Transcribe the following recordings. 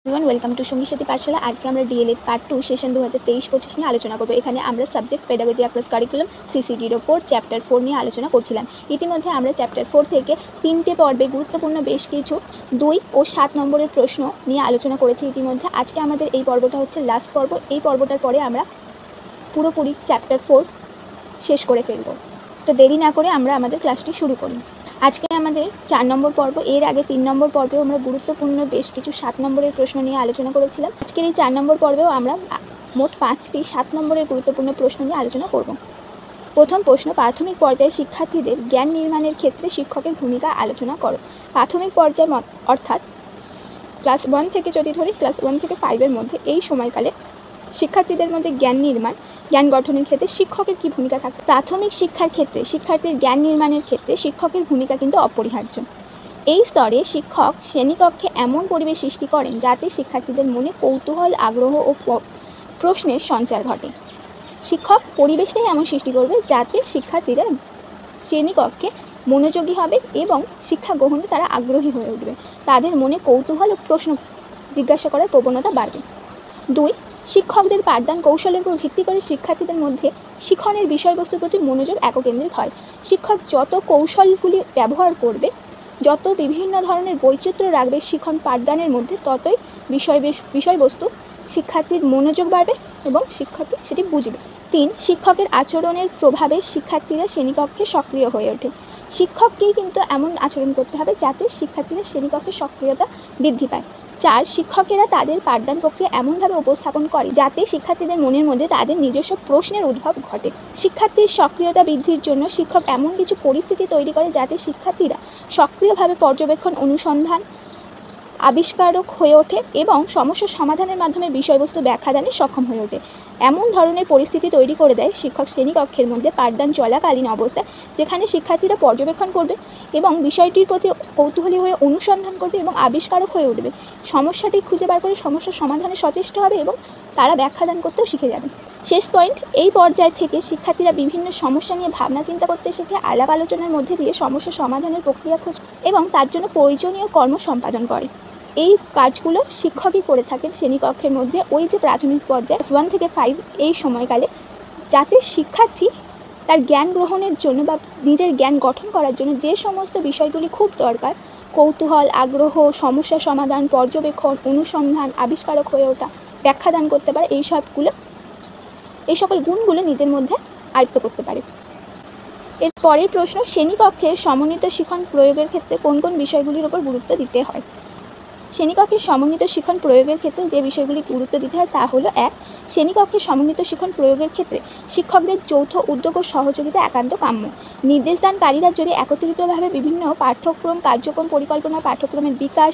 Everyone welcome to সঙ্গী সাথী পাঠশালা। আজকে আমরা ডিএলএড পার্ট 2 সেশন 2023-25 নিয়ে আলোচনা করব। এখানে আমরা subject pedagogy across curriculum CC04 chapter 4 নিয়ে আলোচনা করছিলাম। ইতিমধ্যে আমরা চ্যাপ্টার 4 থেকে 3টে পর্বে গুরুত্বপূর্ণ বেশ কিছু 2 ও 7 নম্বরের প্রশ্ন নিয়ে আলোচনা করেছি ইতিমধ্যে। আজকে আমাদের এই পর্বটা হচ্ছে লাস্ট পর্ব। এই পর্বটার পরে আমরা পুরোপুরি চ্যাপ্টার 4 শেষ করে ফেলব। তো দেরি না করে আমরা আমাদের ক্লাসটি শুরু করি। আজকে আমাদের 4 নম্বর পর্ব। এর আগে 3 নম্বর পর্বেও আমরা গুরুত্বপূর্ণ বেশ কিছু 7 নম্বরের প্রশ্ন নিয়ে আলোচনা করেছিলাম। আজকের এই 4 নম্বর পর্বেও আমরা মোট 5টি 7 নম্বরের গুরুত্বপূর্ণ প্রশ্ন নিয়ে আলোচনা করব। প্রথম প্রশ্ন, প্রাথমিক পর্যায়ে শিক্ষার্থীদের জ্ঞান নির্মাণের ক্ষেত্রে শিক্ষকের ভূমিকা আলোচনা করো। প্রাথমিক পর্যায়ে অর্থাৎ ক্লাস 1 থেকে যদি ধরি, ক্লাস 1 থেকে 5-এর মধ্যে এই সময়কালে শিক্ষার্থীদের মধ্যে জ্ঞান গঠনের ক্ষেত্রে শিক্ষকের কী ভূমিকা থাকে? প্রাথমিক শিক্ষার ক্ষেত্রে শিক্ষার্থীর জ্ঞান নির্মাণের ক্ষেত্রে শিক্ষকের ভূমিকা কিন্তু অপরিহার্য। এই স্তরে শিক্ষক শ্রেণীকক্ষে এমন পরিবেশ সৃষ্টি করেন যাতে শিক্ষার্থীদের মনে কৌতূহল, আগ্রহ ও প্রশ্নের সঞ্চার ঘটে। শিক্ষক পরিবেশটাই এমন সৃষ্টি করবে যাতে শিক্ষার্থীরা শ্রেণীকক্ষে মনোযোগী হবে এবং শিক্ষা গ্রহণে তারা আগ্রহী হয়ে উঠবে। তাদের মনে কৌতূহল ও প্রশ্ন জিজ্ঞাসা করার প্রবণতা বাড়বে। 2, শিক্ষকদের পাঠদান কৌশলের উপর ভিত্তি করে শিক্ষার্থীদের মধ্যে শিক্ষণের বিষয়বস্তুর প্রতি মনোযোগ এককেন্দ্রিক হয়। শিক্ষক যত কৌশলগুলি ব্যবহার করবে, যত বিভিন্ন ধরনের বৈচিত্র্য রাখবে শিক্ষণ পাঠদানের মধ্যে, ততই বিষয়বস্তু শিক্ষার্থীর মনোযোগ বাড়বে এবং শিক্ষার্থী সেটি বুঝবে। 3, শিক্ষকের আচরণের প্রভাবে শিক্ষার্থীরা শ্রেণীকক্ষে সক্রিয় হয়ে ওঠে। শিক্ষককেই কিন্তু এমন আচরণ করতে হবে যাতে শিক্ষার্থীরা শ্রেণীকক্ষে সক্রিয়তা বৃদ্ধি পায়। 4, শিক্ষকেরা তাদের পাঠদান প্রক্রিয়া এমনভাবে উপস্থাপন করে যাতে শিক্ষার্থীদের মনের মধ্যে তাদের নিজস্ব প্রশ্নের উদ্ভব ঘটে। শিক্ষার্থীর সক্রিয়তা বৃদ্ধির জন্য শিক্ষক এমন কিছু পরিস্থিতি তৈরি করে যাতে শিক্ষার্থীরা সক্রিয়ভাবে পর্যবেক্ষণ, অনুসন্ধান, আবিষ্কারক হয়ে ওঠে এবং সমস্যা সমাধানের মাধ্যমে বিষয়বস্তু ব্যাখ্যাদানে সক্ষম হয়ে ওঠে। এমন ধরনের পরিস্থিতি তৈরি করে দেয় শিক্ষক শ্রেণীকক্ষের মধ্যে পাঠদান চলাকালীন অবস্থায়, যেখানে শিক্ষার্থীরা পর্যবেক্ষণ করবে এবং বিষয়টির প্রতি কৌতূহলী হয়ে অনুসন্ধান করবে এবং আবিষ্কারক হয়ে উঠবে। সমস্যাটি খুঁজে বার করে সমস্যার সমাধানে সচেষ্ট হবে এবং তারা ব্যাখ্যাদান করতেও শিখে যাবে। শেষ পয়েন্ট, এই পর্যায় থেকে শিক্ষার্থীরা বিভিন্ন সমস্যা নিয়ে ভাবনা চিন্তা করতে শিখে আলাপ আলোচনার মধ্যে দিয়ে সমস্যা সমাধানের প্রক্রিয়া খোঁজে এবং তার জন্য প্রয়োজনীয় কর্ম সম্পাদন করে। এই কাজগুলো শিক্ষকই করে থাকেন শ্রেণীকক্ষের মধ্যে ওই যে প্রাথমিক পর্যায়ে 1 থেকে 5 এই সময়কালে, যাতে শিক্ষার্থী তার জ্ঞান গ্রহণের জন্য বা নিজের জ্ঞান গঠন করার জন্য যে সমস্ত বিষয়গুলি খুব দরকার, কৌতূহল, আগ্রহ, সমস্যা সমাধান, পর্যবেক্ষণ, অনুসন্ধান, আবিষ্কারক হয়ে ওঠা, ব্যাখ্যাদান করতে পারে, এই সকল গুণগুলো নিজের মধ্যে আয়ত্ত করতে পারে। এর পরের প্রশ্ন, শ্রেণীকক্ষে সমন্বিত শিক্ষণ প্রয়োগের ক্ষেত্রে কোন কোন বিষয়গুলির উপর গুরুত্ব দিতে হয়? শ্রেণীকক্ষে সমন্বিত শিক্ষণ প্রয়োগের ক্ষেত্রে যে বিষয়গুলি গুরুত্ব দিতে হয় তা হলো: 1, শ্রেণীকক্ষে সমন্বিত শিক্ষণ প্রয়োগের ক্ষেত্রে শিক্ষকদের যৌথ উদ্যোগ ও সহযোগিতা একান্ত কাম্য। নির্দেশদানকারীরা যদি একত্রিতভাবে বিভিন্ন পাঠ্যক্রম, কার্যক্রম পরিকল্পনা, পাঠ্যক্রমের বিকাশ,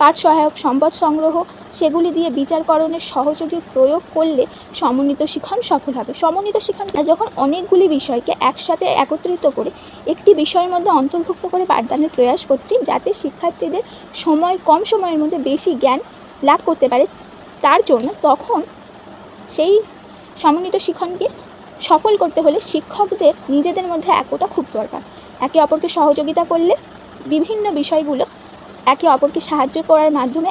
পাঠ সহায়ক সম্পদ সংগ্রহ, সেগুলি দিয়ে বিচারকরণের সহযোগী প্রয়োগ করলে সমন্বিত শিক্ষণ সফল হবে। সমন্বিত শিক্ষণ যখন অনেকগুলি বিষয়কে একসাথে একত্রিত করে একটি বিষয়ের মধ্যে অন্তর্ভুক্ত করে পাঠদানের প্রয়াস করছি, যাতে শিক্ষার্থীদের কম সময়ের মধ্যে বেশি জ্ঞান লাভ করতে পারে, তার জন্য তখন সেই সমন্বিত শিক্ষণকে সফল করতে হলে শিক্ষকদের নিজেদের মধ্যে একতা খুব দরকার। একে অপরকে সহযোগিতা করলে বিভিন্ন বিষয়গুলো একে অপরকে সাহায্য করার মাধ্যমে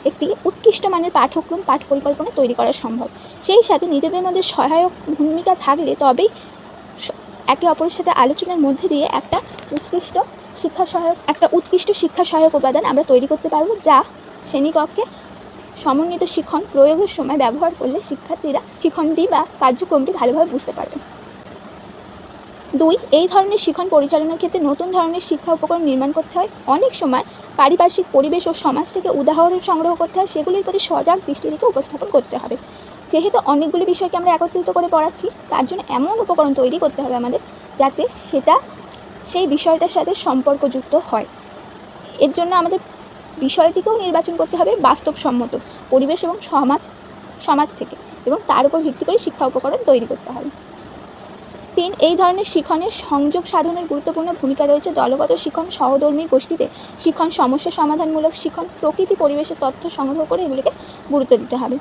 একটি উৎকৃষ্ট মানের পাঠ্যক্রম, পাঠ পরিকল্পনা তৈরি করা সম্ভব। সেই সাথে নিজেদের মধ্যে সহায়ক ভূমিকা থাকলে তবেই একে অপরের সাথে আলোচনার মধ্যে দিয়ে একটা উৎকৃষ্ট শিক্ষা সহায়ক উপাদান আমরা তৈরি করতে পারবো, যা শ্রেণীকক্ষে সমন্বিত শিক্ষণ প্রয়োগের সময় ব্যবহার করলে শিক্ষার্থীরা শিক্ষণটি বা কার্যক্রমটি ভালোভাবে বুঝতে পারবে। 2, এই ধরনের শিক্ষণ পরিচালনার ক্ষেত্রে নতুন ধরনের শিক্ষা উপকরণ নির্মাণ করতে হয়। অনেক সময় পারিপার্শ্বিক পরিবেশ ও সমাজ থেকে উদাহরণ সংগ্রহ করতে হয়, সেগুলির প্রতি সজাগ দৃষ্টি রেখে উপস্থাপন করতে হবে। যেহেতু অনেকগুলি বিষয়কে আমরা একত্রিত করে পড়াচ্ছি, তার জন্য এমন উপকরণ তৈরি করতে হবে আমাদের যাতে সেটা সেই বিষয়টার সাথে সম্পর্কযুক্ত হয়। এর জন্য আমাদের বিষয়টিকেও নির্বাচন করতে হবে বাস্তবসম্মত পরিবেশ এবং সমাজ থেকে, এবং তার উপর ভিত্তি করে শিক্ষা উপকরণ তৈরি করতে হবে। 3, এই ধরনের শিক্ষণের সংযোগ সাধনের গুরুত্বপূর্ণ ভূমিকা রয়েছে। দলগত শিক্ষণ, সহধর্মী গোষ্ঠীতে শিক্ষণ, সমস্যা সমাধানমূলক শিক্ষণ, প্রকৃতি পরিবেশের তথ্য সংগ্রহ করে এগুলিকে গুরুত্ব দিতে হবে।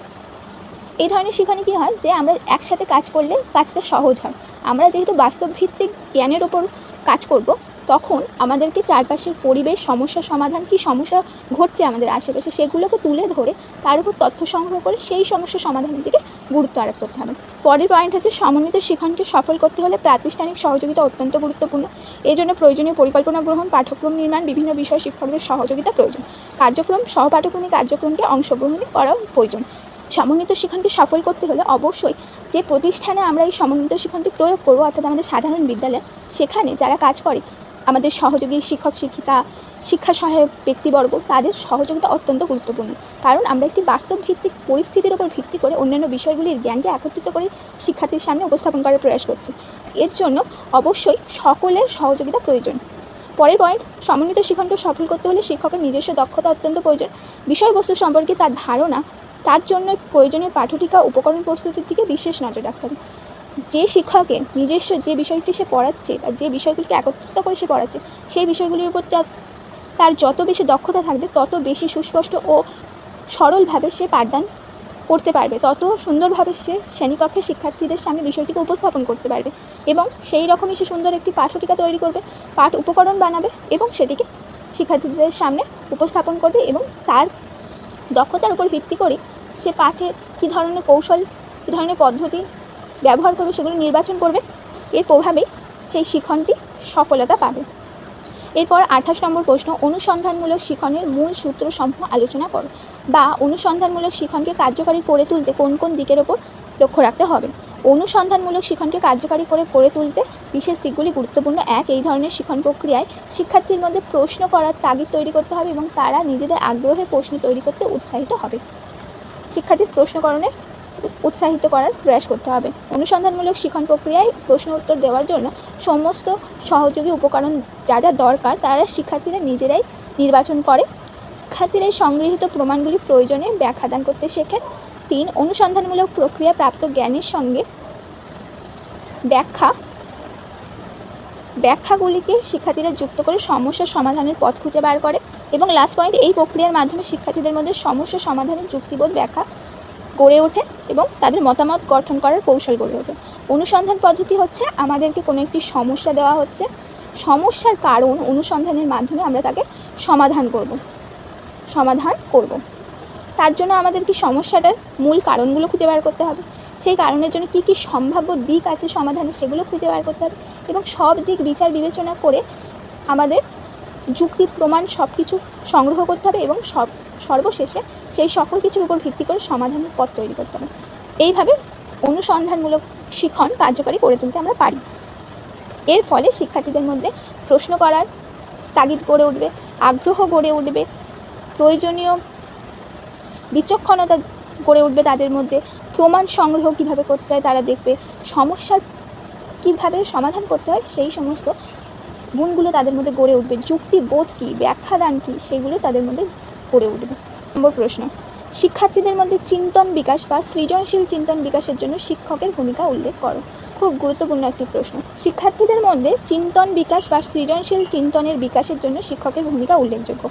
এই ধরনের শিক্ষণে কী হয় যে আমরা একসাথে কাজ করলে কাজটা সহজ হয়। আমরা যেহেতু বাস্তব ভিত্তিক জ্ঞানের ওপর কাজ করব, তখন আমাদেরকে চারপাশের পরিবেশ, সমস্যা সমাধান, কী সমস্যা ঘটছে আমাদের আশেপাশে সেগুলোকে তুলে ধরে তার উপর তথ্য সংগ্রহ করে সেই সমস্যা সমাধানের দিকে গুরুত্ব আরোপ করতে হবে। পরের পয়েন্ট হচ্ছে সমন্বিত শিক্ষণকে সফল করতে হলে প্রাতিষ্ঠানিক সহযোগিতা অত্যন্ত গুরুত্বপূর্ণ। এই জন্য প্রয়োজনীয় পরিকল্পনা গ্রহণ, পাঠ্যক্রম নির্মাণ, বিভিন্ন বিষয় শিক্ষকদের সহযোগিতা প্রয়োজন। কার্যক্রম, সহপাঠক্রমিক কার্যক্রমকে অংশগ্রহণ করা প্রয়োজন। সমন্বিত শিক্ষণকে সফল করতে হলে অবশ্যই যে প্রতিষ্ঠানে আমরা এই সমন্বিত শিক্ষণটি প্রয়োগ করব, অর্থাৎ আমাদের সাধারণ বিদ্যালয়, সেখানে যারা কাজ করে আমাদের সহযোগী শিক্ষক শিক্ষিকা, শিক্ষা সহায়ক ব্যক্তিবর্গ, তাদের সহযোগিতা অত্যন্ত গুরুত্বপূর্ণ। কারণ আমরা একটি বাস্তব ভিত্তিক পরিস্থিতির উপর ভিত্তি করে অন্যান্য বিষয়গুলির জ্ঞানকে একত্রিত করে শিক্ষার্থীর সামনে উপস্থাপন করার প্রয়াস করছি। এর জন্য অবশ্যই সকলের সহযোগিতা প্রয়োজন। পরের পয়েন্ট, সমন্বিত শিক্ষণকে সফল করতে হলে শিক্ষকের নিজস্ব দক্ষতা অত্যন্ত প্রয়োজন। বিষয়বস্তু সম্পর্কে তার ধারণা, তার জন্য প্রয়োজনীয় পাঠ্যটিকা উপকরণ প্রস্তুতির দিকে বিশেষ নজর রাখতে হবে। যে শিক্ষকের নিজস্ব যে বিষয়টি সে পড়াচ্ছে বা যে বিষয়গুলিকে একত্রিত করে সে পড়াচ্ছে, সেই বিষয়গুলির উপর তার যত বেশি দক্ষতা থাকবে, তত বেশি সুস্পষ্ট ও সরলভাবে সে পাঠদান করতে পারবে, তত সুন্দরভাবে সে শ্রেণীকক্ষে শিক্ষার্থীদের সামনে বিষয়টিকে উপস্থাপন করতে পারবে এবং সেই রকমই সে সুন্দর একটি পাঠ্যটিকা তৈরি করবে, পাঠ উপকরণ বানাবে এবং সেটিকে শিক্ষার্থীদের সামনে উপস্থাপন করবে এবং তার দক্ষতার উপর ভিত্তি করে সে পাঠে কী ধরনের কৌশল, কী ধরনের পদ্ধতি ব্যবহার করবে সেগুলো নির্বাচন করবে। এর প্রভাবেই সেই শিক্ষণটি সফলতা পাবে। এরপর 28 নম্বর প্রশ্ন, অনুসন্ধানমূলক শিক্ষণের মূল সূত্রসমূহ আলোচনা করো, বা অনুসন্ধানমূলক শিক্ষণকে কার্যকারী করে তুলতে কোন কোন দিকের ওপর লক্ষ্য রাখতে হবে। অনুসন্ধানমূলক শিক্ষণকে কার্যকারী করে তুলতে বিশেষ দিকগুলি গুরুত্বপূর্ণ। 1, এই ধরনের শিক্ষণ প্রক্রিয়ায় শিক্ষার্থীর মধ্যে প্রশ্ন করার তাগিদ তৈরি করতে হবে এবং তারা নিজেদের আগ্রহে প্রশ্ন তৈরি করতে উৎসাহিত হবে। শিক্ষার্থীর প্রশ্নকরণে উৎসাহিত করার প্রয়াস করতে হবে। অনুসন্ধানমূলক শিক্ষণ প্রক্রিয়ায় প্রশ্ন উত্তর দেওয়ার জন্য সমস্ত সহযোগী উপকরণ যা যা দরকার তারা শিক্ষার্থীরা নিজেরাই নির্বাচন করে। শিক্ষার্থীরা সংগৃহীত প্রমাণগুলি প্রয়োজনে ব্যাখ্যাদান করতে শেখে। 3, অনুসন্ধানমূলক প্রক্রিয়া প্রাপ্ত জ্ঞানের সঙ্গে ব্যাখ্যাগুলিকে শিক্ষার্থীরা যুক্ত করে সমস্যা সমাধানের পথ খুঁজে বার করে। এবং লাস্ট পয়েন্ট, এই প্রক্রিয়ার মাধ্যমে শিক্ষার্থীদের মধ্যে সমস্যা সমাধানের যুক্তিবোধ ব্যাখ্যা গড়ে ওঠে এবং তাদের মতামত গঠন করার কৌশল গড়ে ওঠে। অনুসন্ধান পদ্ধতি হচ্ছে আমাদেরকে কোনো একটি সমস্যা দেওয়া হচ্ছে, সমস্যার কারণ অনুসন্ধানের মাধ্যমে আমরা তাকে সমাধান করব। তার জন্য আমাদের কি সমস্যাটার মূল কারণগুলো খুঁজে বার করতে হবে, সেই কারণের জন্য কি কি সম্ভাব্য দিক আছে সমাধানের সেগুলো খুঁজে বার করতে হবে এবং সব দিক বিচার বিবেচনা করে আমাদের যুক্তি প্রমাণ সব কিছু সংগ্রহ করতে হবে এবং সর্বশেষে সেই সকল কিছুর উপর ভিত্তি করে সমাধানের পথ তৈরি করতে হবে। এইভাবে অনুসন্ধানমূলক শিক্ষণ কার্যকারী করে তুলতে আমরা পারি। এর ফলে শিক্ষার্থীদের মধ্যে প্রশ্ন করার তাগিদ গড়ে উঠবে, আগ্রহ গড়ে উঠবে, প্রয়োজনীয় বিচক্ষণতা গড়ে উঠবে তাদের মধ্যে, প্রমাণ সংগ্রহ কীভাবে করতে হয় তারা দেখবে, সমস্যার কীভাবে সমাধান করতে হয় সেই সমস্ত গুণগুলো তাদের মধ্যে গড়ে উঠবে, যুক্তিবোধ কী, ব্যাখ্যাদান কী সেগুলো তাদের মধ্যে গড়ে উঠবে। নম্বর প্রশ্ন, শিক্ষার্থীদের মধ্যে চিন্তন বিকাশ বা সৃজনশীল চিন্তন বিকাশের জন্য শিক্ষকের ভূমিকা উল্লেখ করো। খুব গুরুত্বপূর্ণ একটি প্রশ্ন। শিক্ষার্থীদের মধ্যে চিন্তন বিকাশ বা সৃজনশীল চিন্তনের বিকাশের জন্য শিক্ষকের ভূমিকা উল্লেখযোগ্য।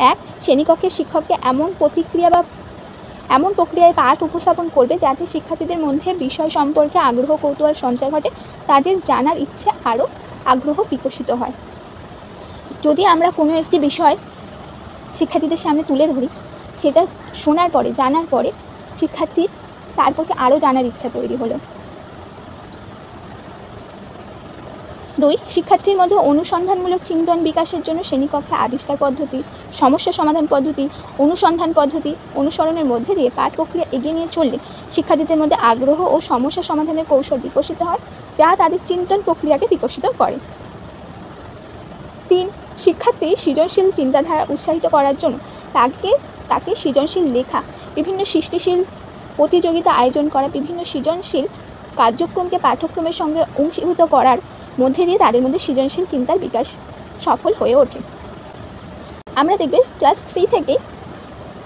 1, শ্রেণীকক্ষে শিক্ষককে এমন প্রক্রিয়ায় পাঠ উপস্থাপন করবে যাতে শিক্ষার্থীদের মধ্যে বিষয় সম্পর্কে আগ্রহ কৌতূহল সঞ্চার ঘটে, তাদের জানার ইচ্ছে আরও আগ্রহ বিকশিত হয়। যদি আমরা কোনো একটি বিষয় শিক্ষার্থীদের সামনে তুলে ধরি, সেটা শোনার পরে জানার পরে শিক্ষার্থীর তার প্রতি আরও জানার ইচ্ছা তৈরি হলো। 2, শিক্ষার্থীর মধ্যে অনুসন্ধানমূলক চিন্তন বিকাশের জন্য শ্রেণীকক্ষে আবিষ্কার পদ্ধতি, সমস্যা সমাধান পদ্ধতি, অনুসন্ধান পদ্ধতি অনুসরণের মধ্যে দিয়ে পাঠ প্রক্রিয়া এগিয়ে নিয়ে চললে শিক্ষার্থীদের মধ্যে আগ্রহ ও সমস্যা সমাধানের কৌশল বিকশিত হয়, যা তাদের চিন্তন প্রক্রিয়াকে বিকশিত করে। 3, শিক্ষার্থী সৃজনশীল চিন্তাধারা উৎসাহিত করার জন্য তাকে সৃজনশীল লেখা, বিভিন্ন সৃষ্টিশীল প্রতিযোগিতা আয়োজন করা, বিভিন্ন সৃজনশীল কার্যক্রমকে পাঠ্যক্রমের সঙ্গে অংশীভূত করার মধ্যে দিয়ে তাদের মধ্যে সৃজনশীল চিন্তার বিকাশ সফল হয়ে ওঠে। আমরা দেখবে ক্লাস 3 থেকে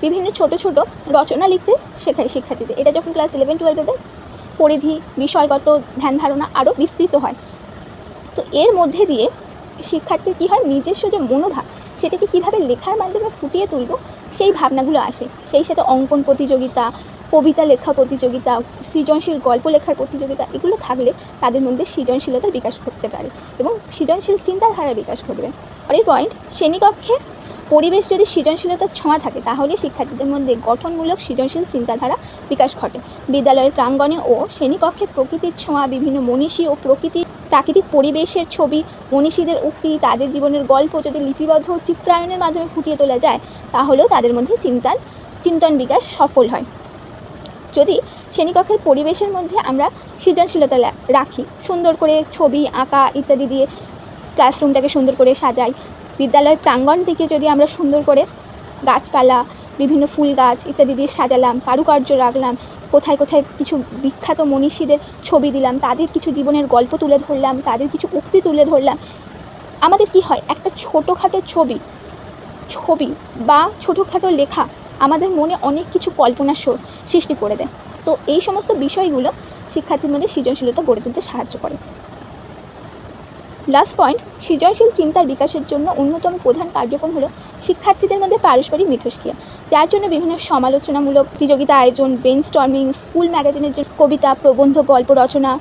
বিভিন্ন ছোট ছোট রচনা লিখতে শেখাই শিক্ষার্থীদের। এটা যখন ক্লাস 11-12 যায় পরিধি, বিষয়গত ধ্যান ধারণা আরও বিস্তৃত হয়। তো এর মধ্যে দিয়ে শিক্ষার্থীর কী হয়, নিজস্ব যে মনোভাব সেটাকে কীভাবে লেখার মাধ্যমে ফুটিয়ে তুলব সেই ভাবনাগুলো আসে। সেই সাথে অঙ্কন প্রতিযোগিতা, কবিতা লেখা প্রতিযোগিতা, সৃজনশীল গল্প লেখার প্রতিযোগিতা, এগুলো থাকলে তাদের মধ্যে সৃজনশীলতার বিকাশ ঘটতে পারে এবং সৃজনশীল চিন্তাধারার বিকাশ ঘটবে। পরের পয়েন্ট, শ্রেণীকক্ষে পরিবেশ যদি সৃজনশীলতার ছোঁয়া থাকে তাহলে শিক্ষার্থীদের মধ্যে গঠনমূলক সৃজনশীল চিন্তাধারা বিকাশ ঘটে। বিদ্যালয়ের প্রাঙ্গণে ও শ্রেণীকক্ষে প্রকৃতির ছোঁয়া, বিভিন্ন মনীষী ও প্রাকৃতিক পরিবেশের ছবি, মনীষীদের উক্তি, তাদের জীবনের গল্প যদি লিপিবদ্ধ ও চিত্রায়নের মাধ্যমে ফুটিয়ে তোলা যায় তাহলেও তাদের মধ্যে চিন্তন বিকাশ সফল হয়। যদি শ্রেণীকক্ষের পরিবেশের মধ্যে আমরা সৃজনশীলতা রাখি, সুন্দর করে ছবি আঁকা ইত্যাদি দিয়ে ক্লাসরুমটাকে সুন্দর করে সাজাই, বিদ্যালয়ের প্রাঙ্গণ থেকে যদি আমরা সুন্দর করে গাছপালা, বিভিন্ন ফুল গাছ ইত্যাদি দিয়ে সাজালাম, কারুকার্য রাখলাম, কোথায় কোথায় কিছু বিখ্যাত মনীষীদের ছবি দিলাম, তাদের কিছু জীবনের গল্প তুলে ধরলাম, তাদের কিছু উক্তি তুলে ধরলাম, আমাদের কি হয়, একটা ছোটোখাটো ছবি বা ছোটোখাটো লেখা আমাদের মনে অনেক কিছু কল্পনা সৃষ্টি করে দেয়। তো এই সমস্ত বিষয়গুলো শিক্ষার্থীর মধ্যে সৃজনশীলতা গড়ে তুলতে সাহায্য করে। লাস্ট পয়েন্ট, সৃজনশীল চিন্তার বিকাশের জন্য অন্যতম প্রধান কার্যক্রম হলো শিক্ষার্থীদের মধ্যে পারস্পরিক মিথস্ক্রিয়া, যার জন্য বিভিন্ন সমালোচনামূলক প্রতিযোগিতা আয়োজন, ব্রেইনস্টর্মিং, স্কুল ম্যাগাজিনের জন্য কবিতা, প্রবন্ধ, গল্প রচনা,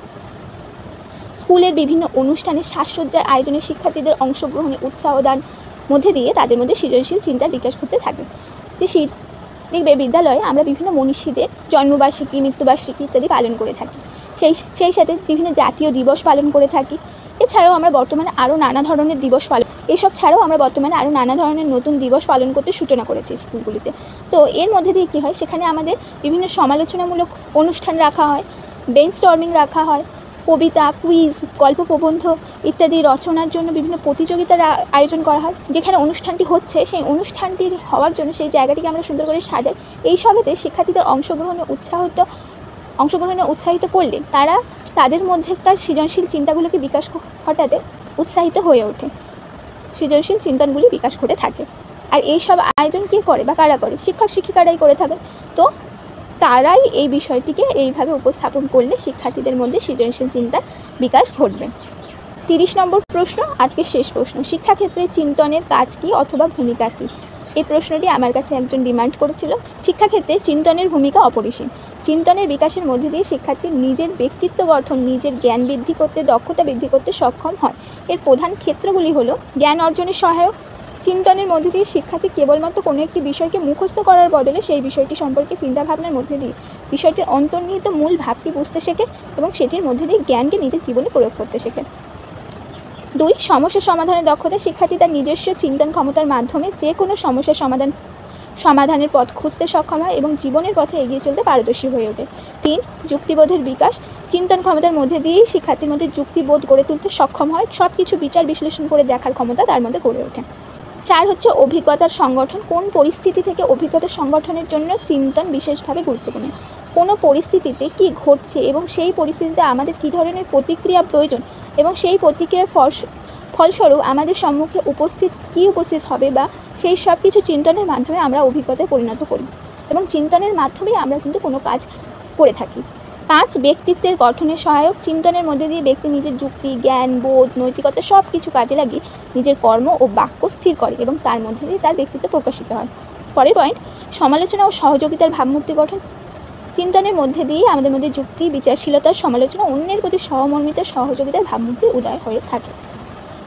স্কুলের বিভিন্ন অনুষ্ঠানে সাজসজ্জার আয়োজনে শিক্ষার্থীদের অংশগ্রহণে উৎসাহ দান মধ্যে দিয়ে তাদের মধ্যে সৃজনশীল চিন্তার বিকাশ করতে থাকে। দেখবে বিদ্যালয়ে আমরা বিভিন্ন মনীষীদের জন্মবার্ষিকী, মৃত্যুবার্ষিকী ইত্যাদি পালন করে থাকি, সেই সাথে বিভিন্ন জাতীয় দিবস পালন করে থাকি। এছাড়াও আমরা বর্তমানে আরও নানা ধরনের দিবস নানা ধরনের নতুন দিবস পালন করতে সূচনা করেছি স্কুলগুলিতে। তো এর মধ্যে দিয়ে কী হয়, সেখানে আমাদের বিভিন্ন সমালোচনামূলক অনুষ্ঠান রাখা হয়, ব্রেইনস্টর্মিং রাখা হয়, কবিতা, কুইজ, গল্প প্রবন্ধ ইত্যাদি রচনার জন্য বিভিন্ন প্রতিযোগিতার আয়োজন করা হয়। যেখানে অনুষ্ঠানটি হচ্ছে সেই অনুষ্ঠানটি হওয়ার জন্য সেই জায়গাটিকে আমরা সুন্দর করে সাজাই। এইসবেতে শিক্ষার্থীদের অংশগ্রহণে উৎসাহিত করলে তারা তাদের মধ্যেকার সৃজনশীল চিন্তাগুলোকে বিকাশ ঘটাতে উৎসাহিত হয়ে ওঠে, সৃজনশীল চিন্তনগুলি বিকাশ ঘটে থাকে। আর এইসব আয়োজন কে করে বা কারা করে? শিক্ষক শিক্ষিকারাই করে থাকেন। তো তারাই এই বিষয়টিকে এইভাবে উপস্থাপন করলে শিক্ষার্থীদের মধ্যে সৃজনশীল চিন্তার বিকাশ ঘটবে। 30 নম্বর প্রশ্ন, আজকের শেষ প্রশ্ন, শিক্ষাক্ষেত্রে চিন্তনের কাজ কী অথবা ভূমিকা কী? এই প্রশ্নটি আমার কাছে একজন ডিমান্ড করেছিল। শিক্ষাক্ষেত্রে চিন্তনের ভূমিকা অপরিসীম। চিন্তনের বিকাশের মধ্যে দিয়ে শিক্ষার্থী নিজের ব্যক্তিত্ব গঠন, নিজের জ্ঞান বৃদ্ধি করতে, দক্ষতা বৃদ্ধি করতে সক্ষম হয়। এর প্রধান ক্ষেত্রগুলি হলো জ্ঞান অর্জনের সহায়ক। চিন্তনের মধ্যে দিয়ে শিক্ষার্থী কেবলমাত্র কোনো একটি বিষয়কে মুখস্থ করার বদলে সেই বিষয়টি সম্পর্কে চিন্তাভাবনার মধ্যে দিয়ে বিষয়টির অন্তর্নিহিত মূল ভাবটি বুঝতে শেখে এবং সেটির মধ্যে দিয়ে জ্ঞানকে নিজের জীবনে প্রয়োগ করতে শেখে। 2, সমস্যা সমাধানের দক্ষতা। শিক্ষার্থী তার নিজস্ব চিন্তন ক্ষমতার মাধ্যমে যে কোনো সমস্যার সমাধানের পথ খুঁজতে সক্ষম হয় এবং জীবনের পথে এগিয়ে চলতে পারদর্শী হয়ে ওঠে। 3, যুক্তিবোধের বিকাশ। চিন্তন ক্ষমতার মধ্যে দিয়েই শিক্ষার্থীর মধ্যে যুক্তিবোধ গড়ে তুলতে সক্ষম হয়, সব কিছু বিচার বিশ্লেষণ করে দেখার ক্ষমতা তার মধ্যে গড়ে ওঠে। 4 হচ্ছে অভিজ্ঞতার সংগঠন। কোন পরিস্থিতি থেকে অভিজ্ঞতা সংগঠনের জন্য চিন্তন বিশেষভাবে গুরুত্বপূর্ণ। কোনো পরিস্থিতিতে কী ঘটছে এবং সেই পরিস্থিতিতে আমাদের কী ধরনের প্রতিক্রিয়া প্রয়োজন এবং সেই প্রতিক্রিয়ার ফলস্বরূপ আমাদের সম্মুখে উপস্থিত হবে বা সেই সব কিছু চিন্তনের মাধ্যমে আমরা অভিজ্ঞতায় পরিণত করি এবং চিন্তনের মাধ্যমেই আমরা কিন্তু কোনো কাজ করে থাকি। 5, ব্যক্তিত্বের গঠনের সহায়ক। চিন্তনের মধ্যে দিয়ে ব্যক্তি নিজের যুক্তি, জ্ঞান, বোধ, নৈতিকতা সব কিছু কাজে লাগিয়ে নিজের কর্ম ও বাক্য স্থির করে এবং তার মধ্যে দিয়ে তার ব্যক্তিত্ব প্রকাশিত হয়। পরের পয়েন্ট, সমালোচনা ও সহযোগিতার ভাবমূর্তি গঠন। চিন্তনের মধ্যে দিয়ে আমাদের মধ্যে যুক্তি, বিচারশীলতার সমালোচনা, অন্যের প্রতি সহমর্মিতা, সহযোগিতার ভাবমূর্তি উদয় হয়ে থাকে।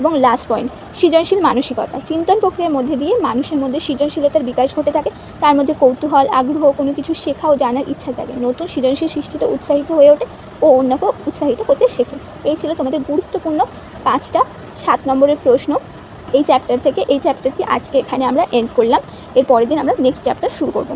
এবং লাস্ট পয়েন্ট, সৃজনশীল মানসিকতা। চিন্তন প্রক্রিয়ার মধ্যে দিয়ে মানুষের মধ্যে সৃজনশীলতার বিকাশ ঘটে থাকে। তার মধ্যে কৌতূহল, আগ্রহ, কোনো কিছু শেখা ও জানার ইচ্ছা জাগে, নতুন সৃজনশীল সৃষ্টিতে উৎসাহিত হয়ে ওঠে ও অন্যকে উৎসাহিত করতে শেখে। এই ছিল তোমাদের গুরুত্বপূর্ণ 5টা 7 নম্বরের প্রশ্ন এই চ্যাপ্টার থেকে। এই চ্যাপ্টারটি আজকে এখানে আমরা এন্ড করলাম। এর পরের দিন আমরা নেক্সট চ্যাপ্টার শুরু করব।